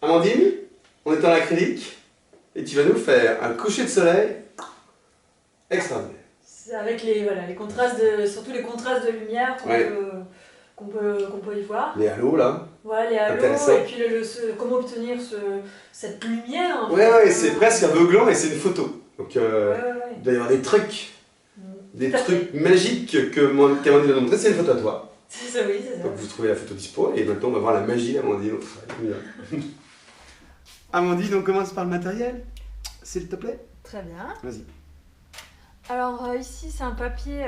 Amandine, on est en acrylique et tu vas nous faire un coucher de soleil extraordinaire. C'est avec les, voilà, les contrastes surtout les contrastes de lumière qu'on peut y voir. Les halos là. Voilà, les halos, et puis comment obtenir cette lumière. En fait. Ouais, c'est presque aveuglant et c'est une photo. Donc il doit y avoir des trucs, magiques qu'Amandine va nous montrer. C'est une photo à toi. C'est ça, oui, c'est ça. Donc vous trouvez la photo dispo et maintenant on va voir la magie d'Amandine au travail. Amandine, on commence par le matériel, s'il te plaît. Très bien. Vas-y. Alors ici c'est un papier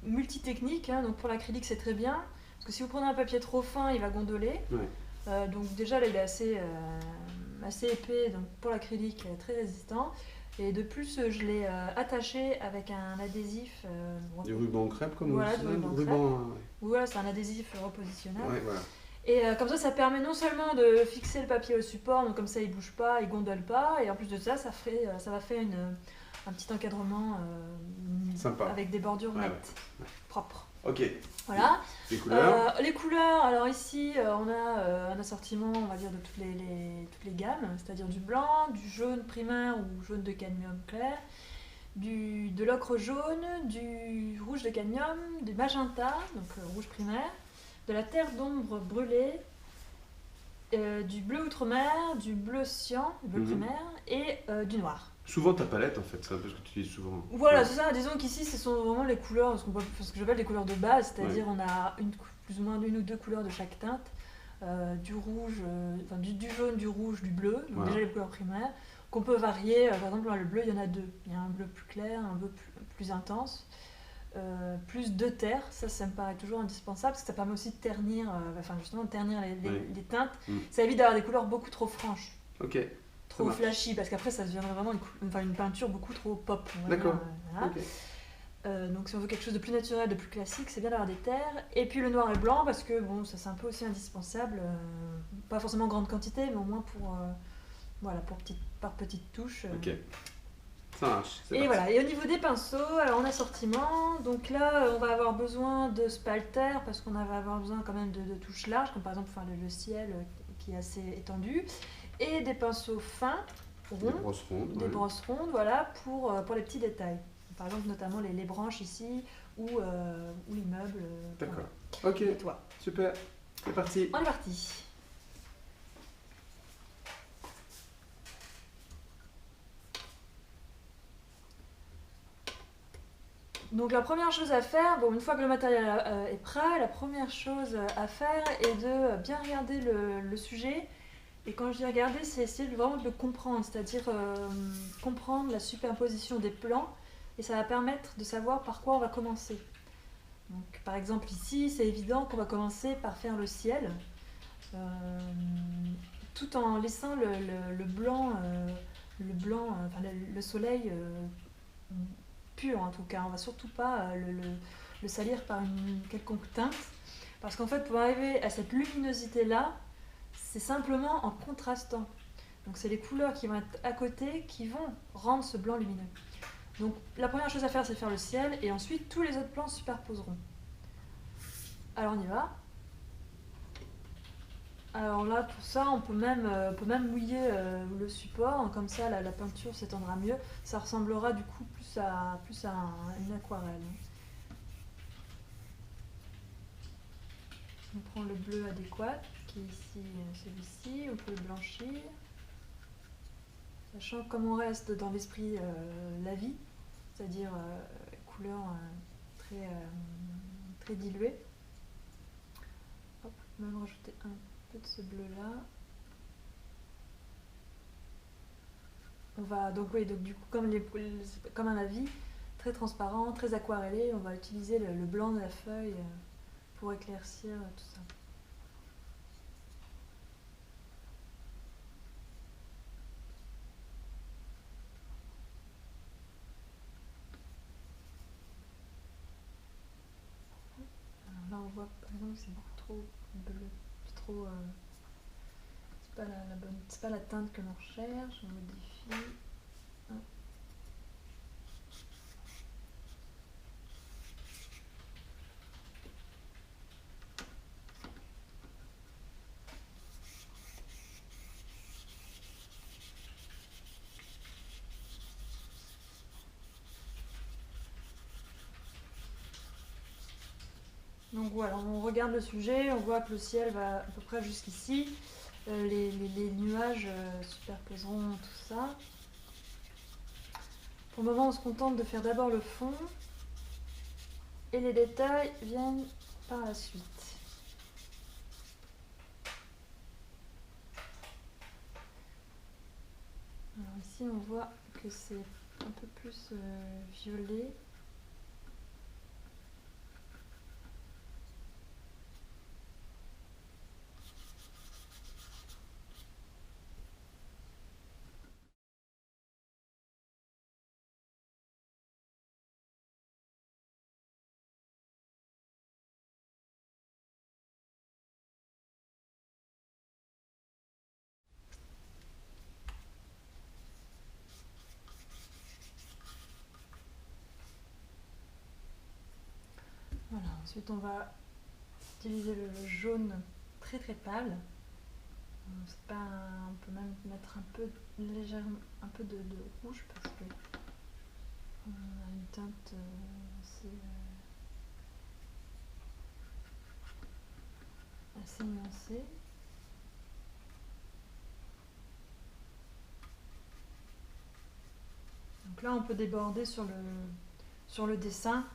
multitechnique, hein, donc pour l'acrylique c'est très bien, parce que si vous prenez un papier trop fin il va gondoler. Ouais. Donc déjà là il est assez épais, donc pour l'acrylique très résistant. Et de plus je l'ai attaché avec un adhésif. Du ruban crêpe comme voilà, du ruban crêpe. Voilà, c'est un adhésif repositionnable. Ouais, voilà. Et comme ça permet non seulement de fixer le papier au support, donc comme ça il bouge pas, il gondole pas, et en plus de ça, ça va faire un petit encadrement sympa, avec des bordures nettes, propres. Ok. Voilà. Les couleurs, alors ici on a un assortiment, on va dire, de toutes les gammes, c'est-à-dire du blanc, du jaune primaire ou jaune de cadmium clair, de l'ocre jaune, du rouge de cadmium, du magenta, donc rouge primaire, de la terre d'ombre brûlée, du bleu outre-mer, du bleu cyan, du bleu primaire, et du noir. Souvent ta palette en fait, c'est un peu ce que tu utilises souvent. Voilà, c'est ça, disons qu'ici ce sont vraiment les couleurs, ce que j'appelle les couleurs de base, c'est-à-dire on a plus ou moins une ou deux couleurs de chaque teinte, du rouge, du jaune, du rouge, du bleu, donc déjà les couleurs primaires, qu'on peut varier. Par exemple le bleu il y en a deux, il y a un bleu plus clair, un bleu plus intense. Plus de terre, ça me paraît toujours indispensable parce que ça permet aussi de ternir, les teintes. Ça évite d'avoir des couleurs beaucoup trop franches, trop flashy, parce qu'après ça deviendrait vraiment une peinture beaucoup trop pop. D'accord. Donc si on veut quelque chose de plus naturel, de plus classique, c'est bien d'avoir des terres. Et puis le noir et blanc parce que bon, ça c'est un peu aussi indispensable, pas forcément grande quantité, mais au moins par petites touches. Ça marche. Et voilà, et au niveau des pinceaux, alors en assortiment, donc là on va avoir besoin de spalter parce qu'on va avoir besoin quand même de touches larges, comme par exemple le ciel qui est assez étendu, et des pinceaux fins, ronds, des brosses rondes, voilà, pour les petits détails. Par exemple notamment les branches ici ou l'immeuble. D'accord. Ok. Et toi. Super. C'est parti. On est parti. Donc la première chose à faire, une fois que le matériel est prêt, la première chose à faire est de bien regarder le sujet. Et quand je dis regarder, c'est essayer vraiment de le comprendre, c'est-à-dire comprendre la superposition des plans. Et ça va permettre de savoir par quoi on va commencer. Donc, par exemple ici, c'est évident qu'on va commencer par faire le ciel, tout en laissant le blanc, le soleil pur en tout cas. On va surtout pas le salir par une quelconque teinte, parce qu'en fait pour arriver à cette luminosité là, c'est simplement en contrastant. Donc c'est les couleurs qui vont être à côté qui vont rendre ce blanc lumineux. Donc la première chose à faire c'est faire le ciel, et ensuite tous les autres plans se superposeront. Alors on y va. Alors là pour ça on peut même mouiller le support, comme ça la peinture s'étendra mieux, ça ressemblera du coup plus à une aquarelle. On prend le bleu adéquat qui est ici celui-ci, on peut le blanchir, sachant que comme on reste dans l'esprit la vie, c'est-à-dire couleur très diluée. Hop, même rajouter un peu de ce bleu là. On va donc du coup comme un avis très transparent, très aquarellé, on va utiliser le blanc de la feuille pour éclaircir tout ça. Alors là on voit par exemple que c'est beaucoup trop bleu, c'est pas la teinte que l'on recherche, on modifie. Donc voilà, on regarde le sujet, on voit que le ciel va à peu près jusqu'ici. Les nuages superposeront tout ça. Pour le moment, on se contente de faire d'abord le fond. Et les détails viennent par la suite. Alors ici, on voit que c'est un peu plus violet. Voilà, ensuite on va utiliser le jaune très très pâle. On peut même mettre un peu légèrement un peu de rouge parce que on a une teinte assez nuancée. Donc là on peut déborder sur le dessin.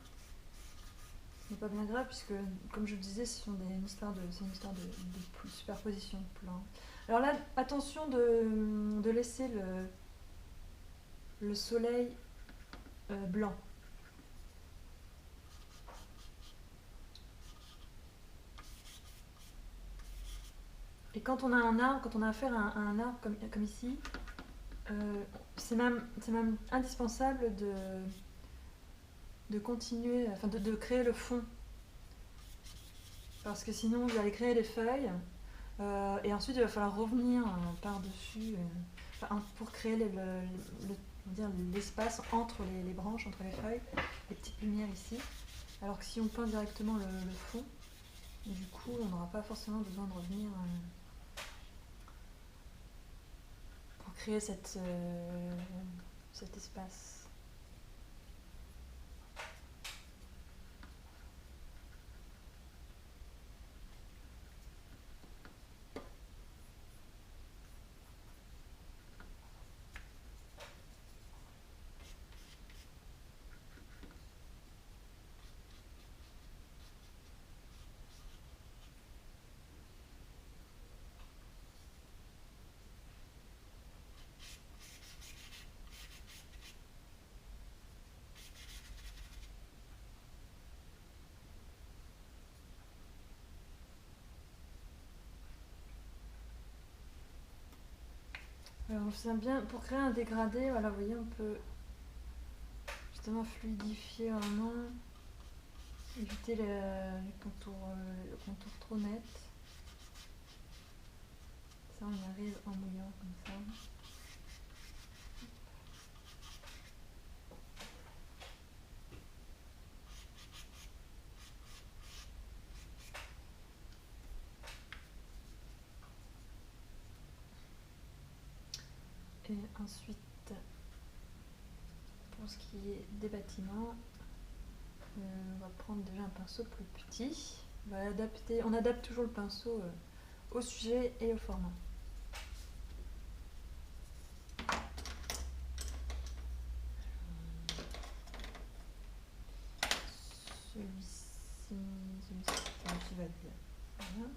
Ce n'est pas bien grave puisque, comme je le disais, c'est une histoire de superposition de plans. Alors là, attention de laisser le soleil blanc. Et quand on a un arbre, quand on a affaire à un arbre comme ici, c'est même indispensable de continuer, enfin de créer le fond. Parce que sinon, vous allez créer les feuilles, et ensuite il va falloir revenir par-dessus pour créer l'espace entre les branches, entre les feuilles, les petites lumières ici. Alors que si on peint directement le fond, du coup on n'aura pas forcément besoin de revenir pour créer cet espace. Alors, on sent bien, pour créer un dégradé, voilà, vous voyez, on peut justement fluidifier vraiment, éviter le contour trop net. Ça, on y arrive en mouillant comme ça. Et ensuite, pour ce qui est des bâtiments, on va prendre déjà un pinceau plus petit. On adapte toujours le pinceau au sujet et au format. Celui-ci va bien. Voilà.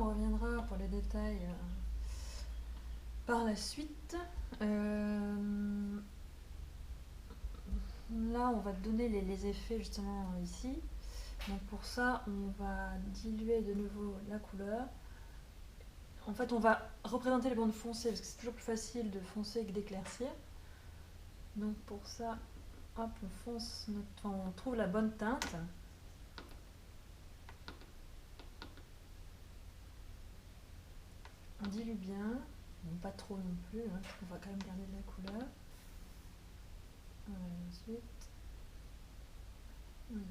on reviendra pour les détails par la suite. Là, on va donner les effets justement ici. Donc pour ça, on va diluer de nouveau la couleur. En fait, on va représenter les bandes foncées parce que c'est toujours plus facile de foncer que d'éclaircir. Donc pour ça, hop, on trouve la bonne teinte. On dilue bien, bon, pas trop non plus, hein, parce qu'on va quand même garder de la couleur. Ensuite, voilà.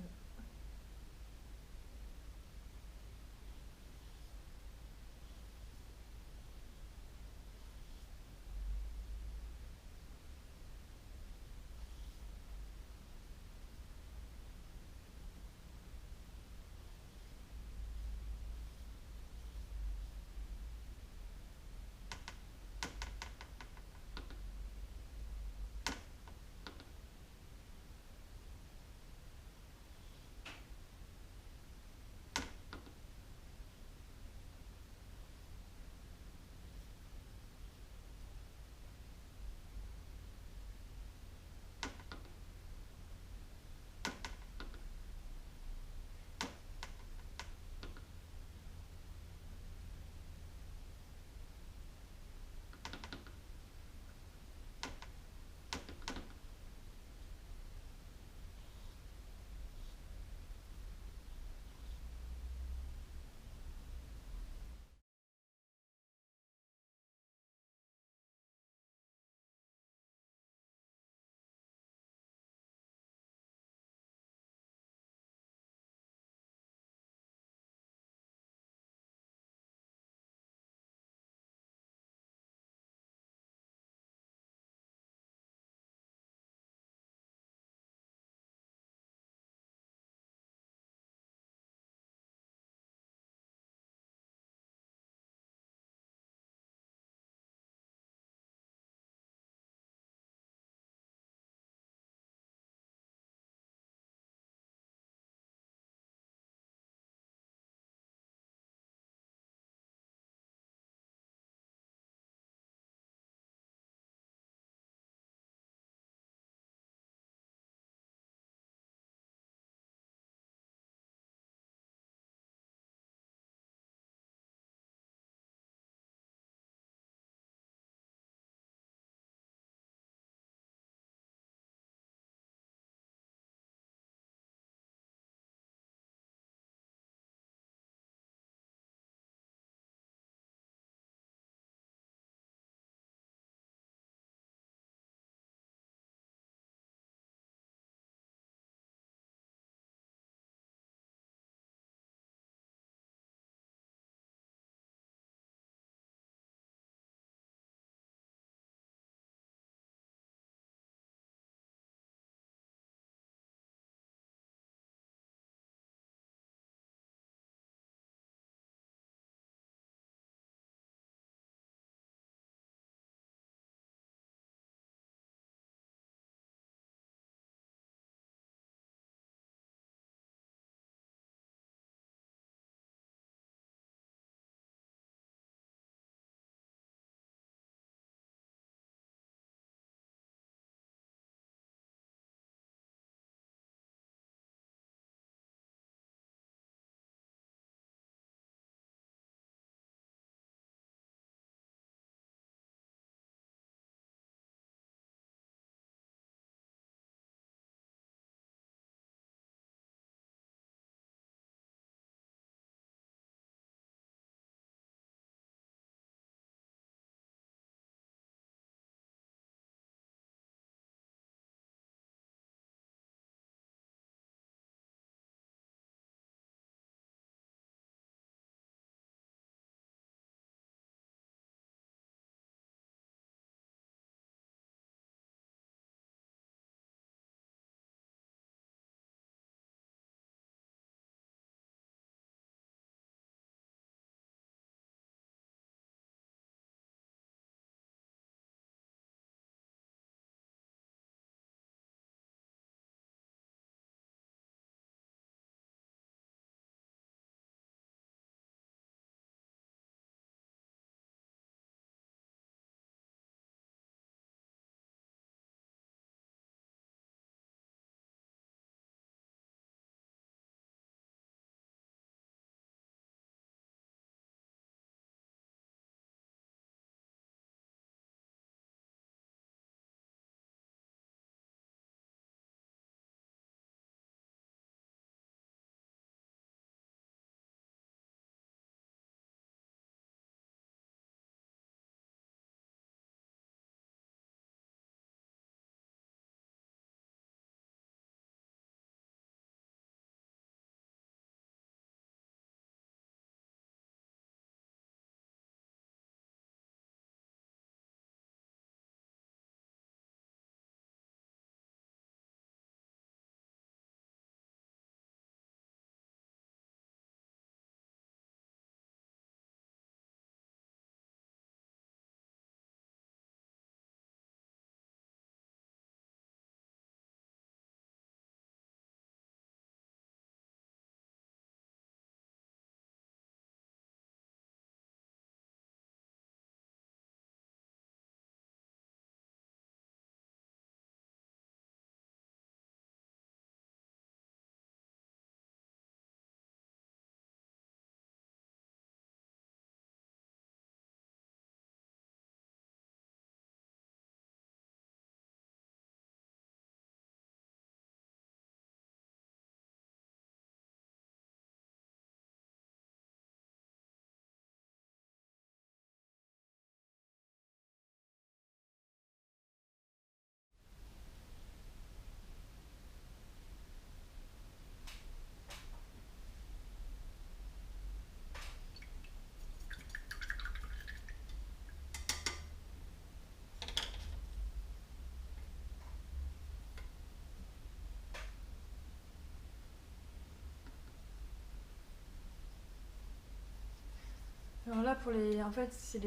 Alors là, en fait,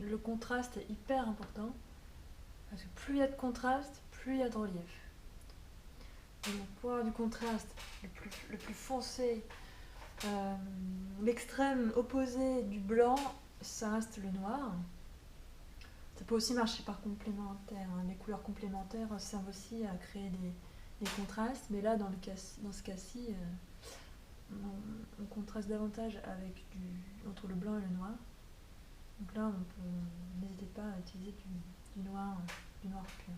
le contraste est hyper important. Parce que plus il y a de contraste, plus il y a de relief. Et donc, pour avoir du contraste le plus foncé, l'extrême opposé du blanc, ça reste le noir. Ça peut aussi marcher par complémentaire. Hein. Les couleurs complémentaires servent aussi à créer des contrastes. Mais là, dans ce cas-ci, on contraste davantage entre le blanc et le noir. Donc là, n'hésitez pas à utiliser du noir pur.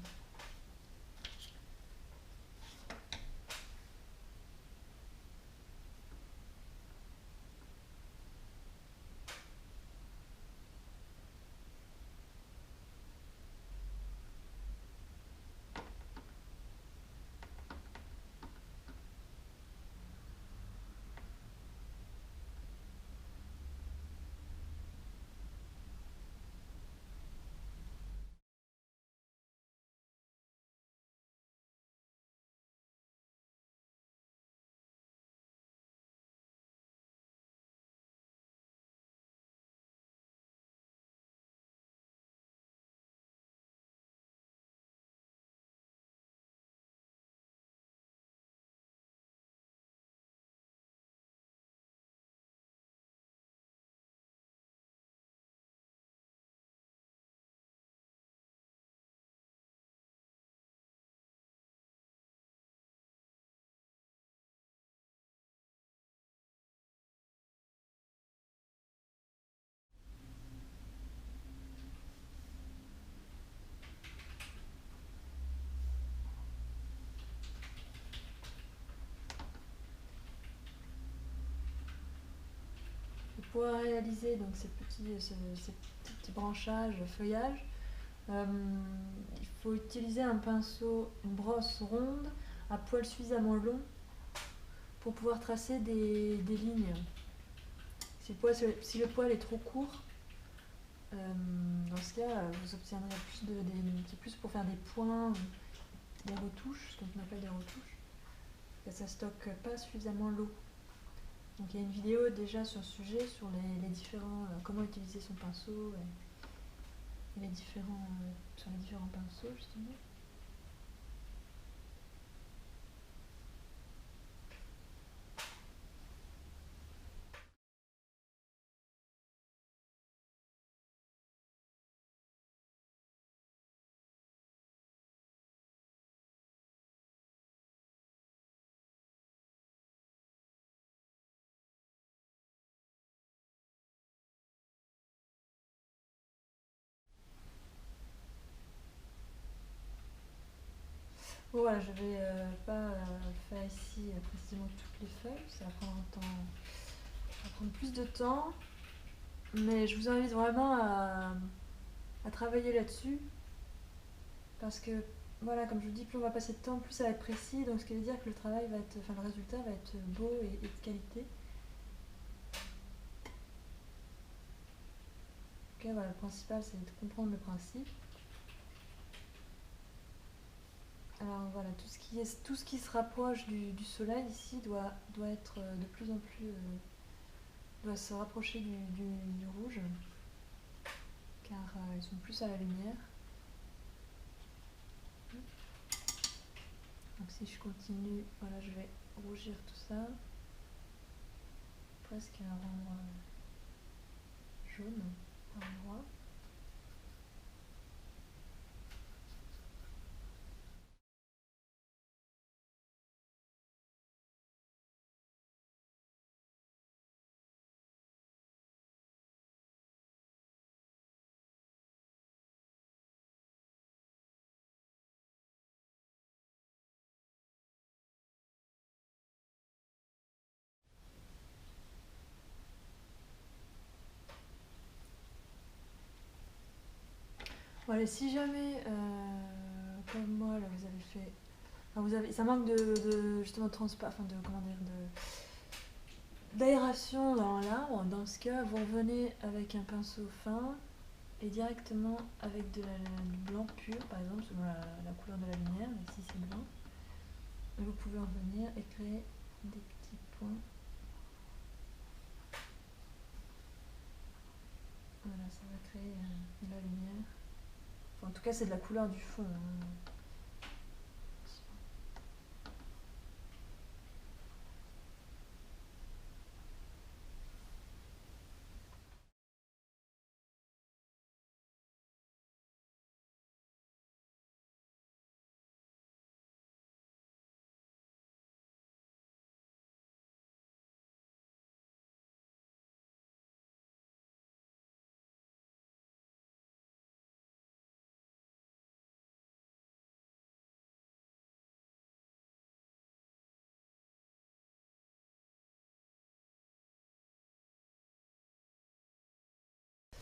Pour réaliser donc, ces petits branchages, feuillages, il faut utiliser un pinceau, une brosse ronde à poil suffisamment long pour pouvoir tracer des lignes. Si le poil est trop court, dans ce cas, vous obtiendrez c'est plus pour faire des points, des retouches, ce qu'on appelle des retouches, et ça stocke pas suffisamment l'eau. Donc il y a une vidéo déjà sur ce sujet, sur les différents, comment utiliser son pinceau et sur les différents pinceaux justement. Bon, voilà, je vais pas faire ici précisément toutes les feuilles, ça va prendre plus de temps, mais je vous invite vraiment à travailler là-dessus, parce que voilà, comme je vous dis, plus on va passer de temps, plus ça va être précis, donc ce qui veut dire que le résultat va être beau et de qualité. Ok, voilà, le principal c'est de comprendre le principe. Alors voilà, tout ce qui se rapproche du soleil ici doit être de plus en plus doit se rapprocher du rouge, car ils sont plus à la lumière. Donc si je continue, voilà, je vais rougir tout ça, presque à rendre jaune par endroit. Voilà, si jamais, comme moi, là, vous avez fait... Enfin, ça manque justement de d'aération dans l'arbre. Dans ce cas, vous revenez avec un pinceau fin et directement avec du blanc pur, par exemple, selon la couleur de la lumière. Ici, c'est blanc. Et vous pouvez revenir et créer des petits points. ça va créer de la lumière. Enfin, en tout cas, c'est de la couleur du fond. Hein.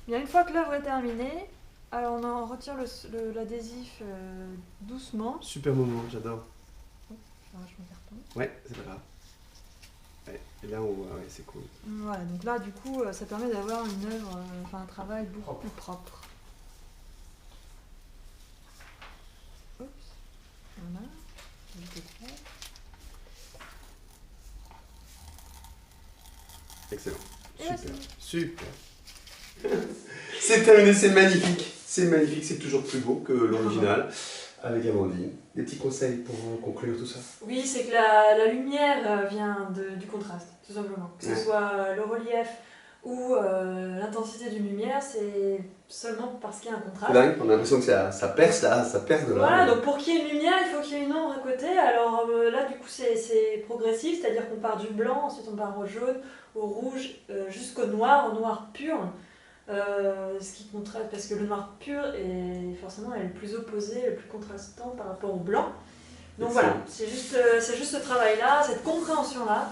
Bien, une fois que l'œuvre est terminée, alors on en retire l'adhésif doucement. Super moment, j'adore. Alors, je me carton. Ouais, c'est pas grave. Ouais, et là on voit, ouais, c'est cool. Voilà, donc là du coup ça permet d'avoir une œuvre, enfin un travail beaucoup plus propre. Oups, voilà, excellent. Et Super, super. C'est terminé, c'est magnifique. C'est magnifique, c'est toujours plus beau que l'original. Avec Amandine. Des petits conseils pour conclure tout ça? Oui, c'est que la lumière vient du contraste, tout simplement. Que ce soit le relief ou l'intensité d'une lumière, c'est seulement parce qu'il y a un contraste. C'est dingue, on a l'impression que ça perce là, ça perce de là. Voilà, donc pour qu'il y ait une lumière, il faut qu'il y ait une ombre à côté. Alors là, du coup, c'est progressif, c'est-à-dire qu'on part du blanc, ensuite on part au jaune, au rouge, jusqu'au noir, au noir pur. Ce qui contraste, parce que le noir pur est forcément le plus opposé, le plus contrastant par rapport au blanc. Donc voilà, c'est juste ce travail-là, cette compréhension-là.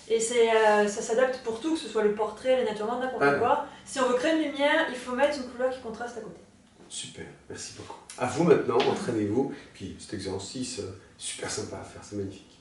Et ça s'adapte pour tout, que ce soit le portrait, les natures mortes, n'importe quoi. Si on veut créer une lumière, il faut mettre une couleur qui contraste à côté. Super, merci beaucoup. À vous maintenant, entraînez-vous. Puis cet exercice, super sympa à faire, c'est magnifique.